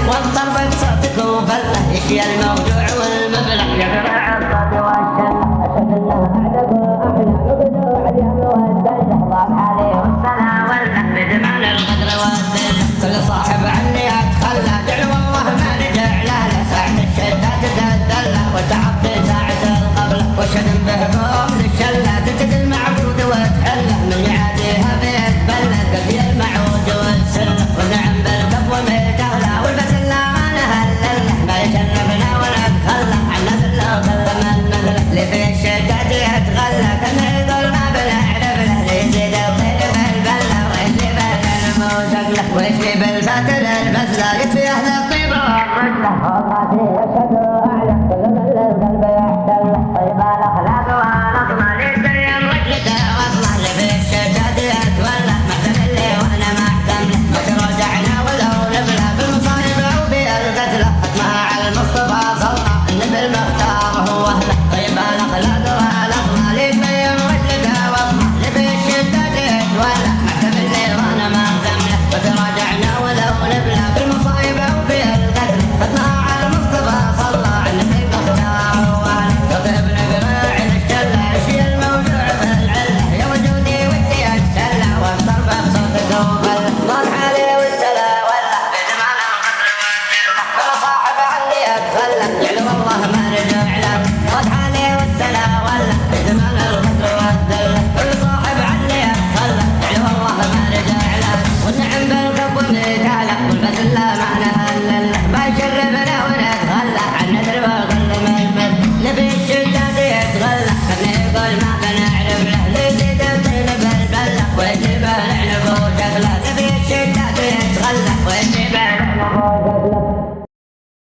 والضرب بصوتك وفله يشيل الموضوع والمبلغ يا جماعة الصوت والشلة أشهد الله أعلم وأحلى وبدوع اليوم والدلة ضاق عليه والسلام والله بجمال القدر والذلة كل صاحب عني أتخلى دعو الله ما رجع له ساعة الشدة تتذلى وتعب في ساعة القبلة وشد بهبوم للشلة تتد المعبود وتحله من يعاديها بيتبلى كفي المعود والسلة ونعم بالكف وميتهلا والبسلة ما لها الللة ما يشرفنا ولا تخلى عنا ذله وكلم المذلة اللي في الشدة يتغلى كان يقول ما بنعرف له ليزيد الطير بالبلة ويجلي بالموسق له ويجلي بالفتل البسلة يكفي أهل الطيبة والرجلة وقاتي يشهد أعلى كل من للقلب يحتل طيب الأخلاق والأطمع للدنيا رجلته وأطمع اللي في الشدة يتولى محتم اللي وأنا محتم له ما تراجعنا ولو نبلى بالمصايب أو بالقتلة أطمع على المصطفى صلى النبي المختار هو أهله طيب الأخلاق والأطمع للدنيا رجلته وأطمع اللي في الشدة يتولى محتم اللي وأنا محتم له ما تراجعنا ولو نبلى بالمصايب أو بالقتلة أطمع على المصطفى صلى النبي المختار هو أهله كتب نقرع الشلة يشيل الموضوع بالعلة يا وجودي ودي أتسلى والضرب بصوتك وفله ضل حالي والسلا ولا بجمال القدر والذلة كل صاحب عني أتخلى يعلو الله ما رجع له ضل حالي والسلا ولا بجمال القدر والذلة كل صاحب عني أتخلى يعلو الله ما رجع له والنعم بالكف وميتاله والبسلة معناها اللله ما يشرفنا ونتغلى عنا درب وكل مجمد نبي الشدة يتغلى خلنا يقول ما بنعرف له ليزيد الطين بالبلة ويجيب العنب وشكله نبي الشدة يتغلى